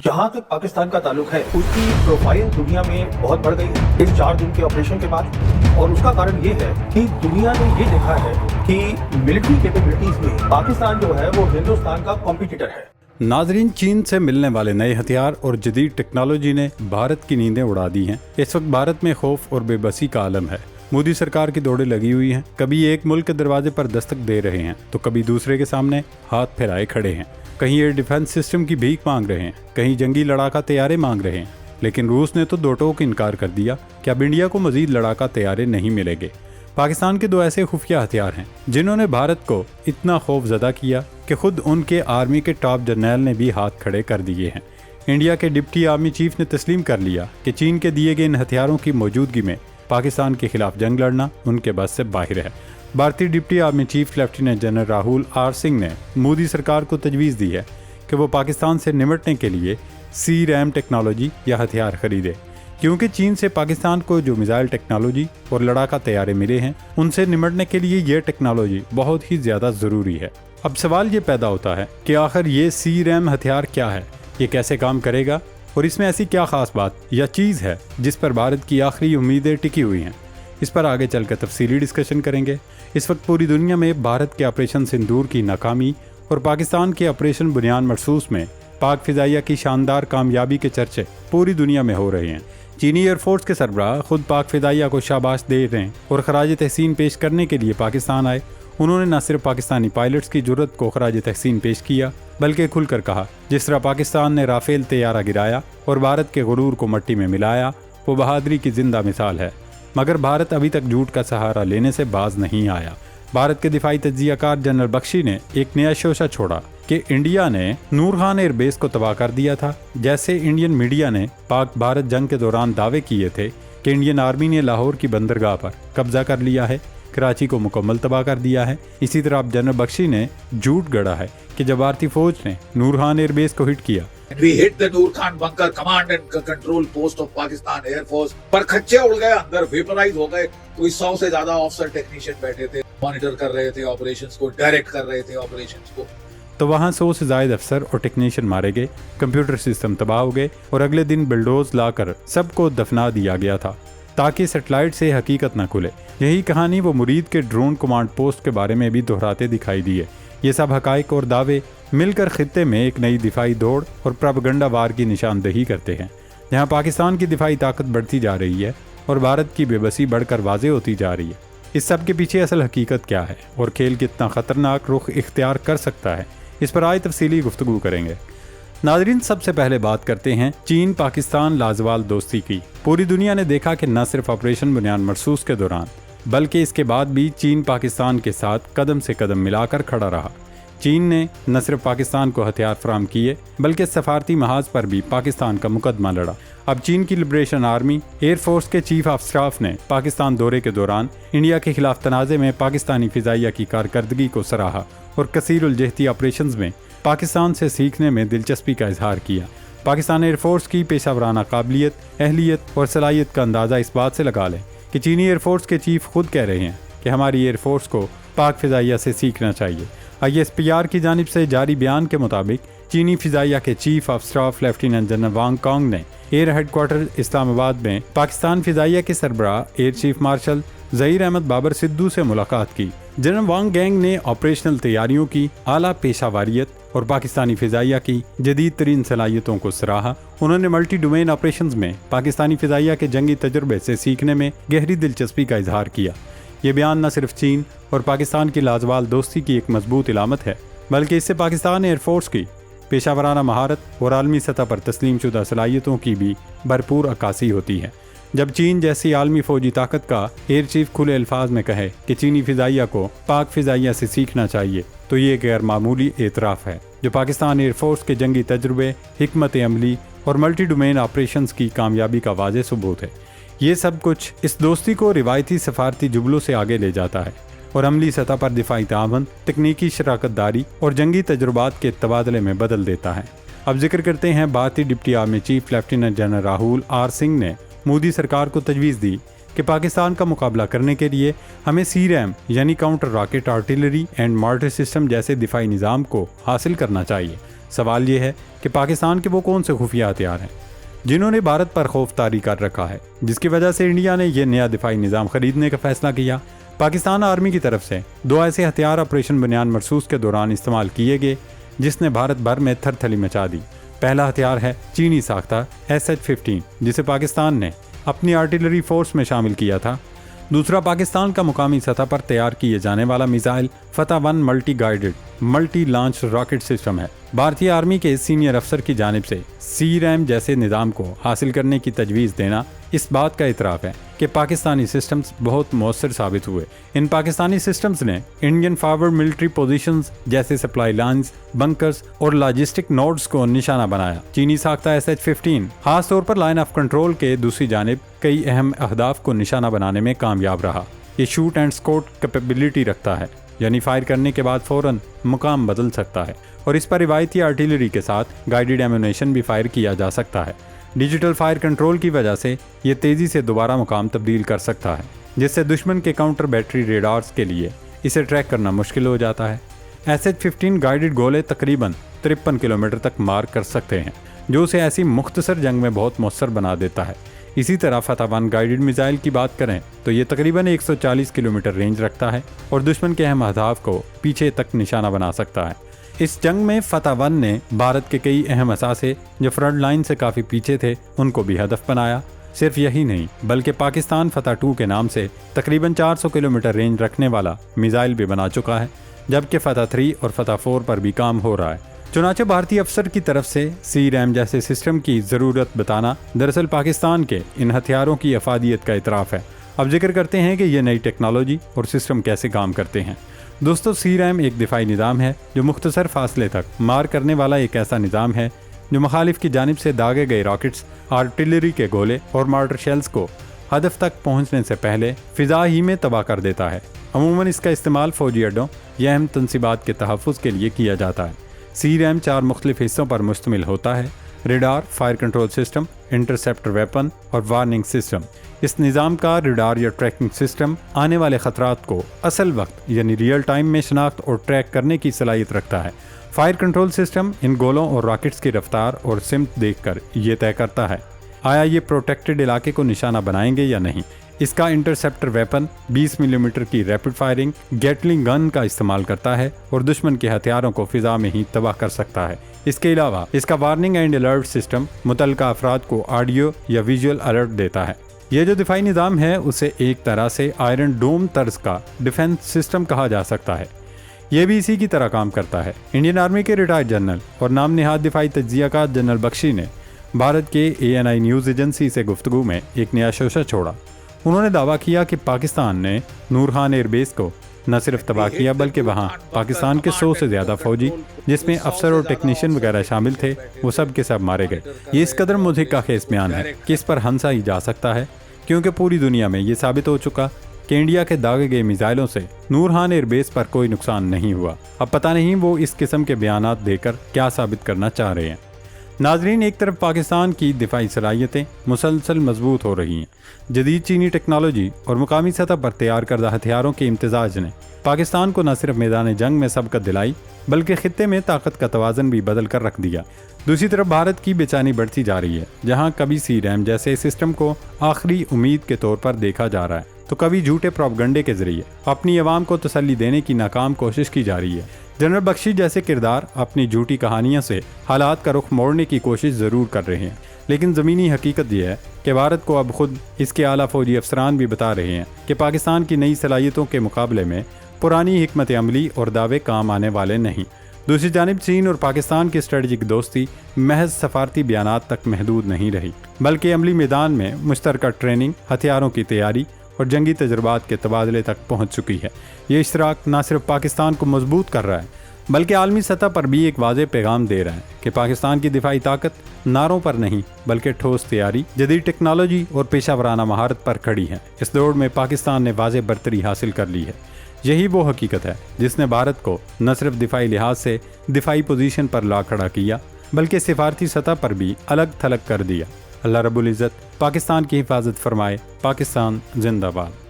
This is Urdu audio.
جہاں تک پاکستان کا تعلق ہے اس کی پروفائل دنیا میں بہت بڑھ گئی ہے اس 4 دن کے آپریشن کے بعد، اور اس کا کارن یہ ہے کہ دنیا نے یہ دیکھا ہے کہ ملٹری کیپیبلٹیز میں پاکستان جو ہے وہ ہندوستان کا کمپیٹیٹر ہے۔ ناظرین، چین سے ملنے والے نئے ہتھیار اور جدید ٹیکنالوجی نے بھارت کی نیندیں اڑا دی ہیں۔ اس وقت بھارت میں خوف اور بے بسی کا عالم ہے۔ مودی سرکار کی دوڑیں لگی ہوئی ہیں، کبھی ایک ملک کے دروازے پر دستک دے رہے ہیں تو کبھی دوسرے کے سامنے ہاتھ پھیلائے کھڑے ہیں۔ کہیں ایئر ڈیفنس سسٹم کی بھیک مانگ رہے ہیں، کہیں جنگی لڑاکا طیارے مانگ رہے ہیں، لیکن روس نے تو دو ٹوک انکار کر دیا کہ اب انڈیا کو مزید لڑاکا طیارے نہیں ملیں گے۔ پاکستان کے 2 ایسے خفیہ ہتھیار ہیں جنہوں نے بھارت کو اتنا خوف زدہ کیا کہ خود ان کے آرمی کے ٹاپ جرنیل نے بھی ہاتھ کھڑے کر دیے ہیں۔ انڈیا کے ڈپٹی آرمی چیف نے تسلیم کر لیا کہ چین کے دیے گئے ان ہتھیاروں کی موجودگی میں پاکستان کے خلاف جنگ لڑنا ان کے بس سے باہر ہے۔ بھارتی deputy army chief lieutenant general Rahul R Singh نے مودی سرکار کو تجویز دی ہے کہ وہ پاکستان سے نمٹنے کے لیے سی ریم ٹیکنالوجی یا ہتھیار خریدے، کیونکہ چین سے پاکستان کو جو میزائل ٹیکنالوجی اور لڑاکا طیارے ملے ہیں ان سے نمٹنے کے لیے یہ ٹیکنالوجی بہت ہی زیادہ ضروری ہے۔ اب سوال یہ پیدا ہوتا ہے کہ آخر یہ سی ریم ہتھیار کیا ہے، یہ کیسے کام کرے گا، اور اس میں ایسی کیا خاص بات یا چیز ہے جس پر بھارت کی آخری امیدیں ٹکی ہوئی ہیں۔ اس پر آگے چل کر تفصیلی ڈسکشن کریں گے۔ اس وقت پوری دنیا میں بھارت کے آپریشن سندور کی ناکامی اور پاکستان کے آپریشن بنیان مرصوص میں پاک فضائیہ کی شاندار کامیابی کے چرچے پوری دنیا میں ہو رہے ہیں۔ چینی ایئر فورس کے سربراہ خود پاک فضائیہ کو شاباش دے رہے ہیں اور خراج تحسین پیش کرنے کے لیے پاکستان آئے۔ انہوں نے نہ صرف پاکستانی پائلٹس کی جرت کو خراج تحسین پیش کیا بلکہ کھل کر کہا جس طرح پاکستان نے رافیل طیارہ گرایا اور بھارت کے غرور کو مٹی میں ملایا وہ بہادری کی زندہ مثال ہے، مگر بھارت ابھی تک جھوٹ کا سہارا لینے سے باز نہیں آیا۔ بھارت کے دفاعی تجزیہ کار جنرل بخشی نے ایک نیا شوشہ چھوڑا کہ انڈیا نے نور خان ایئر بیس کو تباہ کر دیا تھا، جیسے انڈین میڈیا نے پاک بھارت جنگ کے دوران دعوے کیے تھے کہ انڈین آرمی نے لاہور کی بندرگاہ پر قبضہ کر لیا ہے، کراچی کو مکمل تباہ کر دیا ہے۔ اسی طرح اب جنرل بخشی نے جھوٹ گڑا ہے کہ جب بھارتی فوج نے نور خان ایئر بیس کو ہٹ کیا، We hit the Noor Khan bunker command and control post of Pakistan Air Force پر کھچے اڑ گئے، اندر ویپرائز ہو گئے۔ کوئی 100 سے زیادہ آفیسر ٹیکنیشین بیٹھے تھے، مانیٹر کر رہے تھے آپریشنز کو، ڈائریکٹ کر رہے تھے آپریشنز کو۔ تو وہاں 100 سے زائد افسر اور ٹیکنیشین مارے گئے، کمپیوٹر سسٹم تباہ ہو گئے اور اگلے دن بلڈوز لا کر سب کو دفنا دیا گیا تھا تاکہ سیٹلائٹ سے حقیقت نہ کھلے۔ یہی کہانی وہ مرید کے ڈرون کمانڈ پوسٹ کے بارے میں بھی دہراتے دکھائی دیے۔ یہ سب حقائق اور دعوے مل کر خطے میں ایک نئی دفاعی دوڑ اور پروپیگنڈا وار کی نشاندہی کرتے ہیں، جہاں پاکستان کی دفاعی طاقت بڑھتی جا رہی ہے اور بھارت کی بے بسی بڑھ کر واضح ہوتی جا رہی ہے۔ اس سب کے پیچھے اصل حقیقت کیا ہے اور کھیل کتنا خطرناک رخ اختیار کر سکتا ہے، اس پر آج تفصیلی گفتگو کریں گے۔ ناظرین، سب سے پہلے بات کرتے ہیں چین پاکستان لازوال دوستی کی۔ پوری دنیا نے دیکھا کہ نہ صرف آپریشن بنیان مرصوص کے دوران بلکہ اس کے بعد بھی چین پاکستان کے ساتھ قدم سے قدم ملا کر کھڑا رہا۔ چین نے نہ صرف پاکستان کو ہتھیار فراہم کیے بلکہ سفارتی محاذ پر بھی پاکستان کا مقدمہ لڑا۔ اب چین کی لبریشن آرمی ایئر فورس کے چیف آف سٹاف نے پاکستان دورے کے دوران انڈیا کے خلاف تنازع میں پاکستانی فضائیہ کی کارکردگی کو سراہا اور کثیر الجہتی آپریشنز میں پاکستان سے سیکھنے میں دلچسپی کا اظہار کیا۔ پاکستان ایئر فورس کی پیشہ ورانہ قابلیت، اہلیت اور صلاحیت کا اندازہ اس بات سے لگا لیں کہ چینی ایئر فورس کے چیف خود کہہ رہے ہیں کہ ہماری ایئر فورس کو پاک فضائیہ سے سیکھنا چاہیے۔ ISPR کی جانب سے جاری بیان کے مطابق چینی فضائیہ کے chief of staff lieutenant general Wang Kang نے air headquarter Islamabad میں پاکستان فضائیہ کے سربراہ air chief marshal Zaheer Ahmed Babar Sidhu سے ملاقات کی۔ جنرل وانگ گینگ نے آپریشنل تیاریوں کی اعلیٰ پیشہ واریت اور پاکستانی فضائیہ کی جدید ترین صلاحیتوں کو سراہا۔ انہوں نے ملٹی ڈومین آپریشنز میں پاکستانی فضائیہ کے جنگی تجربے سے سیکھنے میں گہری دلچسپی کا اظہار کیا۔ یہ بیان نہ صرف چین اور پاکستان کی لازوال دوستی کی ایک مضبوط علامت ہے بلکہ اس سے پاکستان ایئر فورس کی پیشہ ورانہ مہارت اور عالمی سطح پر تسلیم شدہ صلاحیتوں کی بھی بھرپور عکاسی ہوتی ہے۔ جب چین جیسی عالمی فوجی طاقت کا ایئر چیف کھلے الفاظ میں کہے کہ چینی فضائیہ کو پاک فضائیہ سے سیکھنا چاہیے تو یہ غیر معمولی اعتراف ہے جو پاکستان ایئر فورس کے جنگی تجربے، حکمت عملی اور ملٹی ڈومین آپریشنز کی کامیابی کا واضح ثبوت ہے۔ یہ سب کچھ اس دوستی کو روایتی سفارتی جملوں سے آگے لے جاتا ہے اور عملی سطح پر دفاعی تعاون، تکنیکی شراکت داری اور جنگی تجربات کے تبادلے میں بدل دیتا ہے۔ اب ذکر کرتے ہیں بھارتی deputy army chief lieutenant general Rahul R Singh نے مودی سرکار کو تجویز دی کہ پاکستان کا مقابلہ کرنے کے لیے ہمیں سی ریم یعنی counter rocket artillery and mortar system جیسے دفاعی نظام کو حاصل کرنا چاہیے۔ سوال یہ ہے کہ پاکستان کے وہ کون سے خفیہ ہتھیار ہیں جنہوں نے بھارت پر خوف طاری کر رکھا ہے، جس کی وجہ سے انڈیا نے یہ نیا دفاعی نظام خریدنے کا فیصلہ کیا۔ پاکستان آرمی کی طرف سے 2 ایسے ہتھیار آپریشن بنیان مرصوص کے دوران استعمال کیے گئے جس نے بھارت بھر میں تھر تھلی مچا دی۔ پہلا ہتھیار ہے چینی ساختہ SH-15 جسے پاکستان نے اپنی آرٹلری فورس میں شامل کیا تھا۔ دوسرا پاکستان کا مقامی سطح پر تیار کیے جانے والا میزائل فتح 1 multi guided multi launch rocket system ہے۔ بھارتی آرمی کے سینئر افسر کی جانب سے CRAM جیسے نظام کو حاصل کرنے کی تجویز دینا اس بات کا اعتراف ہے کہ پاکستانی سسٹمز بہت مؤثر ثابت ہوئے۔ ان پاکستانی سسٹمز نے انڈین فارورڈ ملٹری پوزیشنز جیسے سپلائی لائنز، بنکرز اور لاجسٹک نوڈز کو نشانہ بنایا۔ چینی ساختہ SH-15 خاص طور پر لائن آف کنٹرول کے دوسری جانب کئی اہم اہداف کو نشانہ بنانے میں کامیاب رہا۔ یہ شوٹ اینڈ اسکوٹ کیپیبلٹی رکھتا ہے، یعنی فائر کرنے کے بعد فوراً مقام بدل سکتا ہے، اور اس پر روایتی آرٹلری کے ساتھ گائیڈڈ ایمونیشن بھی فائر کیا جا سکتا ہے۔ ڈیجیٹل فائر کنٹرول کی وجہ سے یہ تیزی سے دوبارہ مقام تبدیل کر سکتا ہے، جس سے دشمن کے کاؤنٹر بیٹری ریڈارز کے لیے اسے ٹریک کرنا مشکل ہو جاتا ہے۔ SH-15 گائیڈڈ گولے تقریباً 53 کلومیٹر تک مار کر سکتے ہیں، جو اسے ایسی مختصر جنگ میں بہت مؤثر بنا دیتا ہے۔ اسی طرح فتح 1 گائیڈڈ میزائل کی بات کریں تو یہ تقریباً 140 کلومیٹر رینج رکھتا ہے اور دشمن کے اہم اہداف کو پیچھے تک نشانہ بنا سکتا ہے۔ اس جنگ میں فتح 1 نے بھارت کے کئی اہم اثاثے جو فرنٹ لائن سے کافی پیچھے تھے ان کو بھی ہدف بنایا۔ صرف یہی نہیں بلکہ پاکستان فتح 2 کے نام سے تقریباً 400 کلومیٹر رینج رکھنے والا میزائل بھی بنا چکا ہے، جبکہ فتح 3 اور فتح 4 پر بھی کام ہو رہا ہے۔ چنانچہ بھارتی افسر کی طرف سے CRAM جیسے سسٹم کی ضرورت بتانا دراصل پاکستان کے ان ہتھیاروں کی افادیت کا اعتراف ہے۔ اب ذکر کرتے ہیں کہ یہ نئی ٹیکنالوجی اور سسٹم کیسے کام کرتے ہیں۔ دوستو، CRAM ایک دفاعی نظام ہے جو مختصر فاصلے تک مار کرنے والا ایک ایسا نظام ہے جو مخالف کی جانب سے داغے گئے راکٹس، آرٹلری کے گولے اور مارٹر شیلز کو ہدف تک پہنچنے سے پہلے فضا ہی میں تباہ کر دیتا ہے۔ عموماً اس کا استعمال فوجی اڈوں یا اہم تنصیبات کے تحفظ کے لیے کیا جاتا ہے۔ CRAM 4 مختلف حصوں پر مشتمل ہوتا ہے: radar, fire control system, interceptor weapon اور وارننگ سسٹم۔ اس نظام کا ریڈار یا ٹریکنگ سسٹم آنے والے خطرات کو اصل وقت یعنی ریئل ٹائم میں شناخت اور ٹریک کرنے کی صلاحیت رکھتا ہے۔ فائر کنٹرول سسٹم ان گولوں اور راکٹس کی رفتار اور سمت دیکھ کر یہ طے کرتا ہے آیا یہ پروٹیکٹڈ علاقے کو نشانہ بنائیں گے یا نہیں۔ اس کا انٹرسیپٹر ویپن 20 ملی میٹر کی ریپڈ فائرنگ گیٹلنگ گن کا استعمال کرتا ہے اور دشمن کے ہتھیاروں کو فضا میں ہی تباہ کر سکتا ہے۔ اس کے علاوہ اس کا وارننگ اینڈ الرٹ سسٹم متعلقہ افراد کو آڈیو یا ویژول الرٹ دیتا ہے۔ یہ جو دفاعی نظام ہے اسے ایک طرح سے آئرن ڈوم طرز کا ڈیفنس سسٹم کہا جا سکتا ہے۔ یہ بھی اسی کی طرح کام کرتا ہے۔ انڈین آرمی کے ریٹائرڈ جنرل اور نام نہاد دفاعی تجزیہ کار جنرل بخشی نے بھارت کے ANI نیوز ایجنسی سے گفتگو میں ایک نیا شوشہ چھوڑا۔ انہوں نے دعویٰ کیا کہ پاکستان نے نورخان ایئر بیس کو نہ صرف تباہ کیا بلکہ وہاں پاکستان کے 100 سے زیادہ فوجی جس میں افسر اور ٹیکنیشین وغیرہ شامل تھے وہ سب کے سب مارے گئے۔ یہ اس قدر مضحک خیز بیان ہے کہ اس پر ہنسا ہی جا سکتا ہے، کیونکہ پوری دنیا میں یہ ثابت ہو چکا کہ انڈیا کے داغے گئے میزائلوں سے نورخان ایئر بیس پر کوئی نقصان نہیں ہوا۔ اب پتہ نہیں وہ اس قسم کے بیانات دے کر کیا ثابت کرنا چاہ رہے ہیں۔ ناظرین، ایک طرف پاکستان کی دفاعی صلاحیتیں مسلسل مضبوط ہو رہی ہیں۔ جدید چینی ٹیکنالوجی اور مقامی سطح پر تیار کردہ ہتھیاروں کے امتزاج نے پاکستان کو نہ صرف میدان جنگ میں سبقت دلائی بلکہ خطے میں طاقت کا توازن بھی بدل کر رکھ دیا۔ دوسری طرف بھارت کی بے چینی بڑھتی جا رہی ہے، جہاں کبھی CRAM جیسے سسٹم کو آخری امید کے طور پر دیکھا جا رہا ہے تو کبھی جھوٹے پروپیگنڈے کے ذریعے اپنی عوام کو تسلی دینے کی ناکام کوشش کی جا رہی ہے۔ جنرل بخشی جیسے کردار اپنی جھوٹی کہانیوں سے حالات کا رخ موڑنے کی کوشش ضرور کر رہے ہیں، لیکن زمینی حقیقت یہ ہے کہ بھارت کو اب خود اس کے اعلیٰ فوجی افسران بھی بتا رہے ہیں کہ پاکستان کی نئی صلاحیتوں کے مقابلے میں پرانی حکمت عملی اور دعوے کام آنے والے نہیں۔ دوسری جانب چین اور پاکستان کی اسٹریٹجک دوستی محض سفارتی بیانات تک محدود نہیں رہی بلکہ عملی میدان میں مشترکہ ٹریننگ، ہتھیاروں کی تیاری اور جنگی تجربات کے تبادلے تک پہنچ چکی ہے۔ یہ اشتراک نہ صرف پاکستان کو مضبوط کر رہا ہے بلکہ عالمی سطح پر بھی ایک واضح پیغام دے رہا ہے کہ پاکستان کی دفاعی طاقت نعروں پر نہیں بلکہ ٹھوس تیاری، جدید ٹیکنالوجی اور پیشہ ورانہ مہارت پر کھڑی ہے۔ اس دوڑ میں پاکستان نے واضح برتری حاصل کر لی ہے۔ یہی وہ حقیقت ہے جس نے بھارت کو نہ صرف دفاعی لحاظ سے دفاعی پوزیشن پر لا کھڑا کیا بلکہ سفارتی سطح پر بھی الگ تھلگ کر دیا۔ اللہ رب العزت پاکستان کی حفاظت فرمائے۔ پاکستان زندہ باد۔